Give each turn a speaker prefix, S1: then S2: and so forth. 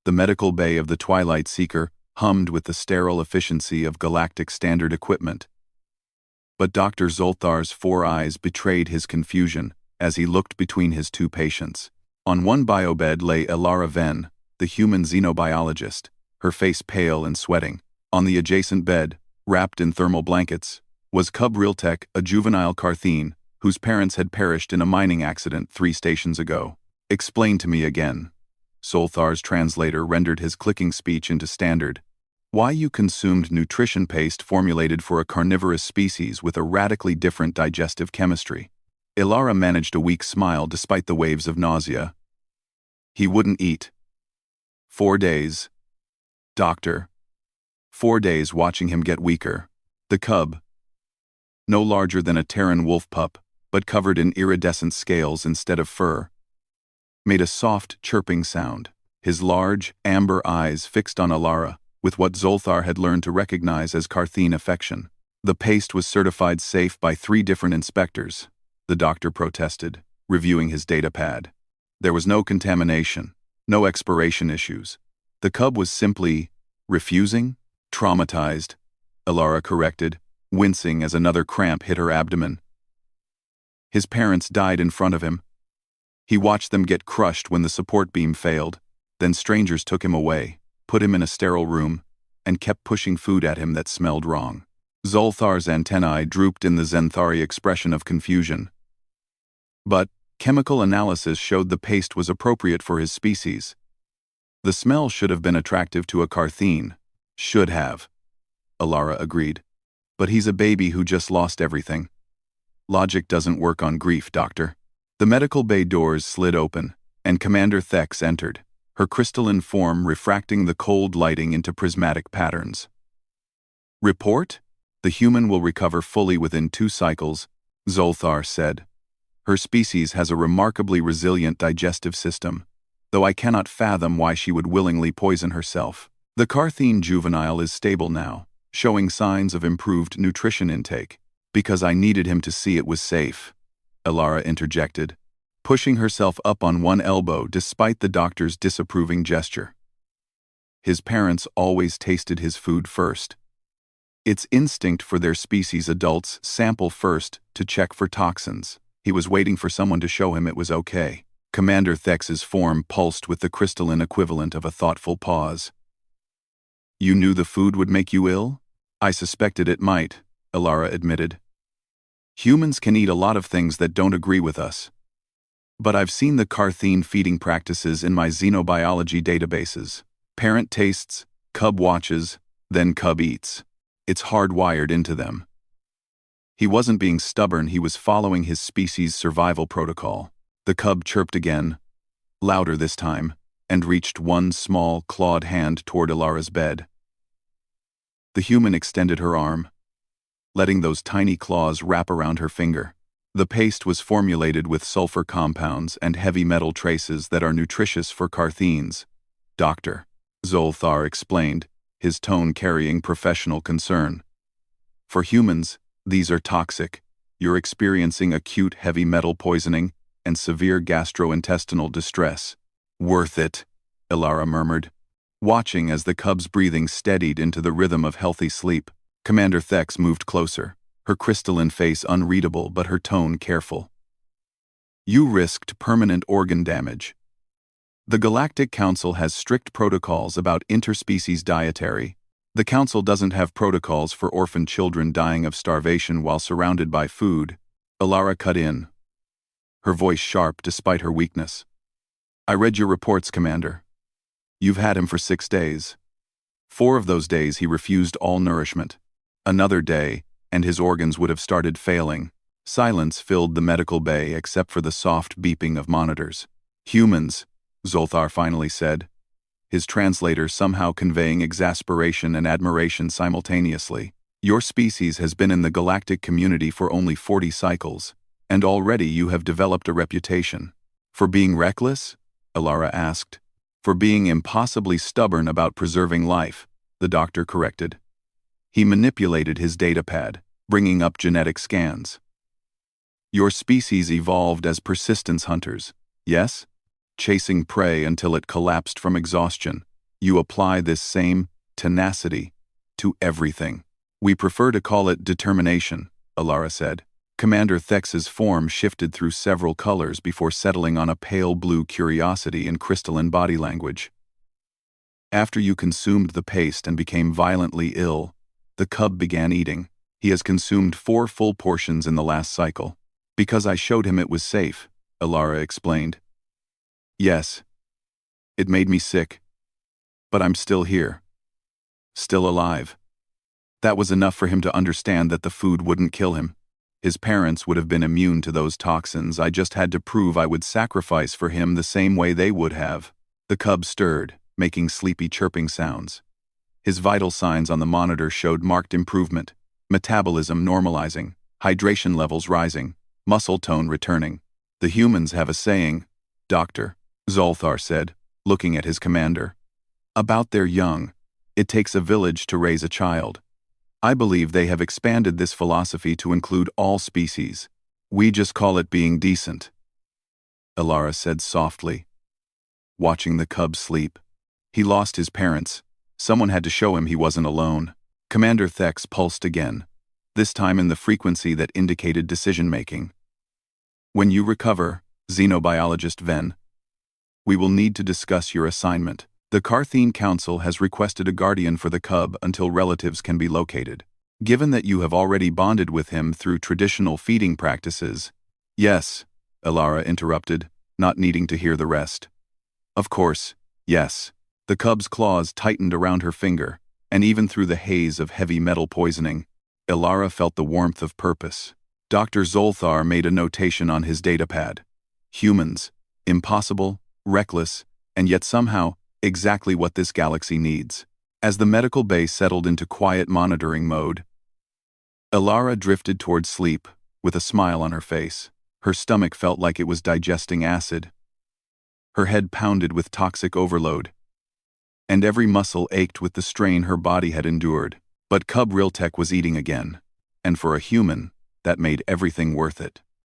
S1: The medical bay of the Twilight Seeker hummed with the sterile efficiency of galactic standard equipment. But Dr. Zolthar's 4 eyes betrayed his confusion as he looked between his 2 patients. On one biobed lay Elara Venn, the human xenobiologist, her face pale and sweating. On the adjacent bed, wrapped in thermal blankets, was Cub Realtek, a juvenile Carthene, whose parents had perished in a mining accident 3 stations ago. "Explain to me again." Zolthar's translator rendered his clicking speech into standard. "Why you consumed nutrition paste formulated for a carnivorous species with a radically different digestive chemistry." Elara managed a weak smile despite the waves of nausea. "He wouldn't eat." 4 days. Doctor. 4 days watching him get weaker. The cub, no larger than a Terran wolf pup, but covered in iridescent scales instead of fur, made a soft, chirping sound, his large, amber eyes fixed on Elara, with what Zolthar had learned to recognize as Carthene affection. "The paste was certified safe by 3 different inspectors," the doctor protested, reviewing his data pad. "There was no contamination, no expiration issues. The cub was simply refusing, traumatized," Elara corrected, wincing as another cramp hit her abdomen. "His parents died in front of him. He watched them get crushed when the support beam failed, then strangers took him away, put him in a sterile room, and kept pushing food at him that smelled wrong." Zolthar's antennae drooped in the Zenthari expression of confusion. "But chemical analysis showed the paste was appropriate for his species. The smell should have been attractive to a Carthene." "Should have," Elara agreed. "But he's a baby who just lost everything. Logic doesn't work on grief, Doctor." The medical bay doors slid open, and Commander Thex entered, her crystalline form refracting the cold lighting into prismatic patterns. "Report? The human will recover fully within 2 cycles," Zolthar said. "Her species has a remarkably resilient digestive system, though I cannot fathom why she would willingly poison herself. The Carthene juvenile is stable now, showing signs of improved nutrition intake, because I needed him to see it was safe," Elara interjected, pushing herself up on one elbow despite the doctor's disapproving gesture. "His parents always tasted his food first. It's instinct for their species adults sample first to check for toxins. He was waiting for someone to show him it was okay." Commander Thex's form pulsed with the crystalline equivalent of a thoughtful pause. "You knew the food would make you ill?" "I suspected it might," Elara admitted. "Humans can eat a lot of things that don't agree with us. But I've seen the Carthene feeding practices in my xenobiology databases. Parent tastes, cub watches, then cub eats. It's hardwired into them." He wasn't being stubborn, he was following his species' survival protocol. The cub chirped again, louder this time, and reached one small, clawed hand toward Elara's bed. The human extended her arm, letting those tiny claws wrap around her finger. The paste was formulated with sulfur compounds and heavy metal traces that are nutritious for Carthenes, Doctor, Zolthar explained, his tone carrying professional concern. "For humans, these are toxic. You're experiencing acute heavy metal poisoning and severe gastrointestinal distress." "Worth it," Elara murmured, watching as the cub's breathing steadied into the rhythm of healthy sleep. Commander Thex moved closer, her crystalline face unreadable but her tone careful. "You risked permanent organ damage. The Galactic Council has strict protocols about interspecies dietary. The Council doesn't have protocols for orphan children dying of starvation while surrounded by food." Elara cut in, her voice sharp despite her weakness. "I read your reports, Commander. You've had him for 6 days. 4 of those days he refused all nourishment. Another day, and his organs would have started failing." Silence filled the medical bay except for the soft beeping of monitors. "Humans," Zolthar finally said, his translator somehow conveying exasperation and admiration simultaneously. "Your species has been in the galactic community for only 40 cycles, and already you have developed a reputation." "For being reckless?" Elara asked. "For being impossibly stubborn about preserving life," the doctor corrected. He manipulated his datapad, bringing up genetic scans. "Your species evolved as persistence hunters, yes? Chasing prey until it collapsed from exhaustion, You apply this same tenacity to everything. We prefer to call it determination, Alara said. Commander Thex's form shifted through several colors before settling on a pale blue curiosity in crystalline body language. After you consumed the paste and became violently ill, the cub began eating. He has consumed 4 full portions in the last cycle. Because I showed him it was safe, Alara explained. Yes. It made me sick. But I'm still here. Still alive. That was enough for him to understand that the food wouldn't kill him. His parents would have been immune to those toxins. I just had to prove I would sacrifice for him the same way they would have. The cub stirred, making sleepy chirping sounds. His vital signs on the monitor showed marked improvement, metabolism normalizing, hydration levels rising, muscle tone returning. The humans have a saying, Dr. Zolthar said, looking at his commander. About their young. It takes a village to raise a child. I believe they have expanded this philosophy to include all species. We just call it being decent. Alara said softly. Watching the cub sleep. He lost his parents. Someone had to show him he wasn't alone. Commander Thex pulsed again, this time in the frequency that indicated decision-making. When you recover, xenobiologist Ven, we will need to discuss your assignment. The Carthene Council has requested a guardian for the cub until relatives can be located. Given that you have already bonded with him through traditional feeding practices. Yes, Alara interrupted, not needing to hear the rest. Of course, yes. The cub's claws tightened around her finger, and even through the haze of heavy metal poisoning, Alara felt the warmth of purpose. Dr. Zolthar made a notation on his datapad. Humans, impossible, reckless, and yet somehow, exactly what this galaxy needs. As the medical bay settled into quiet monitoring mode, Alara drifted toward sleep, with a smile on her face. Her stomach felt like it was digesting acid. Her head pounded with toxic overload, and every muscle ached with the strain her body had endured. But Cub Riltech was eating again, and for a human, that made everything worth it.